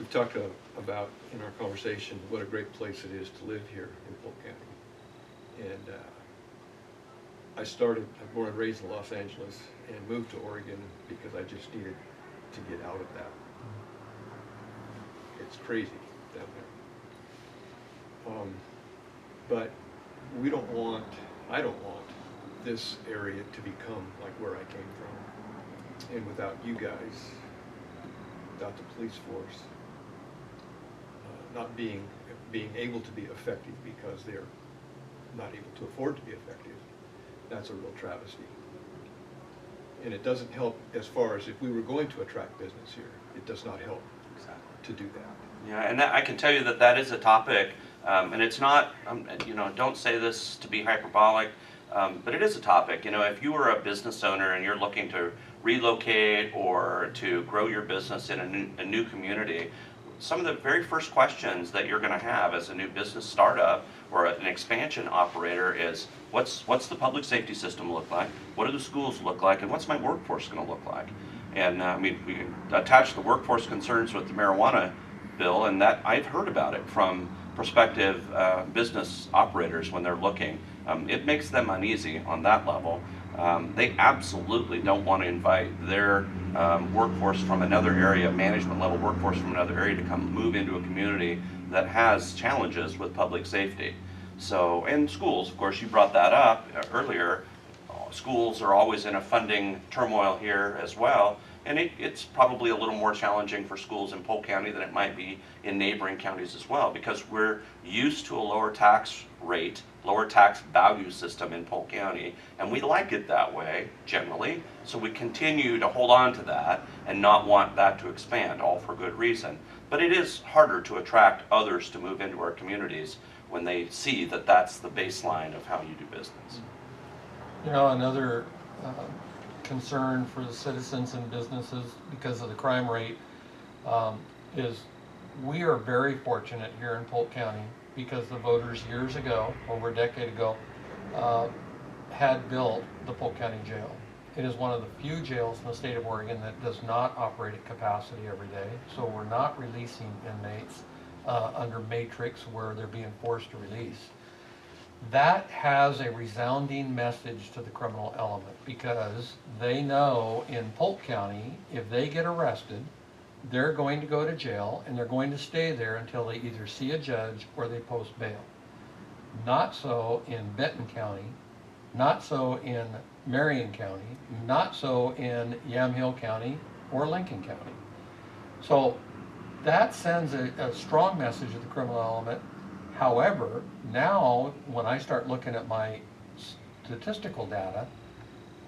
we've talked about in our conversation what a great place it is to live here in Polk County. And I was born and raised in Los Angeles and moved to Oregon because I just needed to get out of that. It's crazy down there. But I don't want this area to become like where I came from. And without you guys, without the police force, not being able to be effective because they're not able to afford to be effective, that's a real travesty. And it doesn't help as far as if we were going to attract business here, it does not help to do that. Yeah, and I can tell you that that is a topic, and it's not, don't say this to be hyperbolic, but it is a topic. If you were a business owner and you're looking to relocate or to grow your business in a new community, some of the very first questions that you're going to have as a new business startup or an expansion operator is, what's the public safety system look like? What do the schools look like? And what's my workforce going to look like? And we can attach the workforce concerns with the marijuana bill, and that I've heard about it from prospective business operators when they're looking. It makes them uneasy on that level. They absolutely don't want to invite their workforce from another area, management level workforce from another area, to come move into a community that has challenges with public safety. So, and schools, of course, you brought that up earlier. Schools are always in a funding turmoil here as well, and it's probably a little more challenging for schools in Polk County than it might be in neighboring counties as well, because we're used to a lower tax rate, lower tax value system in Polk County, and we like it that way generally, so we continue to hold on to that and not want that to expand, all for good reason. But it is harder to attract others to move into our communities when they see that that's the baseline of how you do business. Another concern for the citizens and businesses because of the crime rate is we are very fortunate here in Polk County because the voters years ago, over a decade ago, had built the Polk County Jail. It is one of the few jails in the state of Oregon that does not operate at capacity every day, so we're not releasing inmates under matrix where they're being forced to release. That has a resounding message to the criminal element because they know in Polk County, if they get arrested, they're going to go to jail and they're going to stay there until they either see a judge or they post bail. Not so in Benton County, not so in Marion County, not so in Yamhill County or Lincoln County. So that sends a strong message to the criminal element. However, now when I start looking at my statistical data,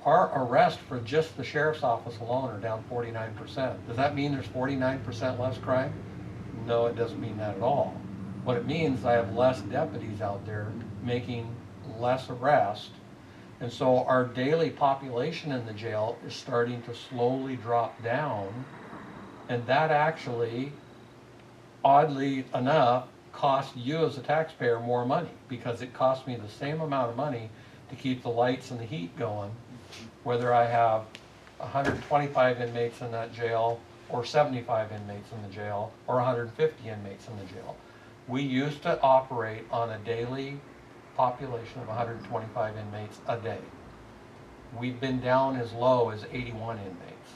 our arrests for just the sheriff's office alone are down 49%. Does that mean there's 49% less crime? No, it doesn't mean that at all. What it means is I have less deputies out there making less arrests, and so our daily population in the jail is starting to slowly drop down, and that actually, oddly enough, cost you as a taxpayer more money because it costs me the same amount of money to keep the lights and the heat going, whether I have 125 inmates in that jail or 75 inmates in the jail or 150 inmates in the jail. We used to operate on a daily population of 125 inmates a day. We've been down as low as 81 inmates.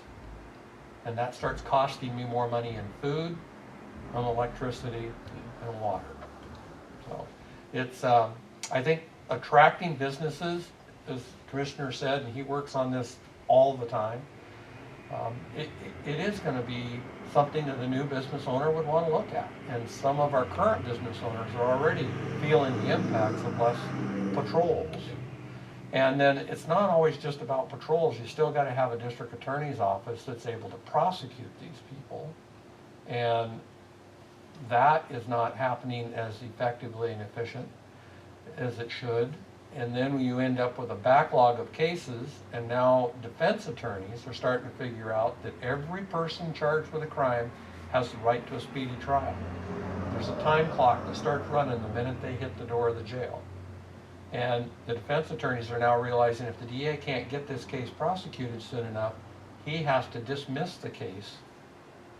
And that starts costing me more money in food, and electricity, and water. So it's, I think attracting businesses, as Commissioner said, and he works on this all the time, it is going to be something that a new business owner would want to look at. And some of our current business owners are already feeling the impacts of less patrols. And then it's not always just about patrols. You still got to have a district attorney's office that's able to prosecute these people. And that is not happening as effectively and efficient as it should. And then you end up with a backlog of cases, and now defense attorneys are starting to figure out that every person charged with a crime has the right to a speedy trial. There's a time clock that starts running the minute they hit the door of the jail. And the defense attorneys are now realizing if the DA can't get this case prosecuted soon enough, he has to dismiss the case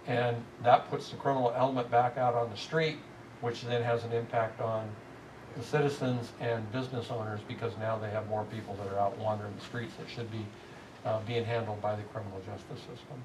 And that puts the criminal element back out on the street, which then has an impact on the citizens and business owners, because now they have more people that are out wandering the streets that should be being handled by the criminal justice system.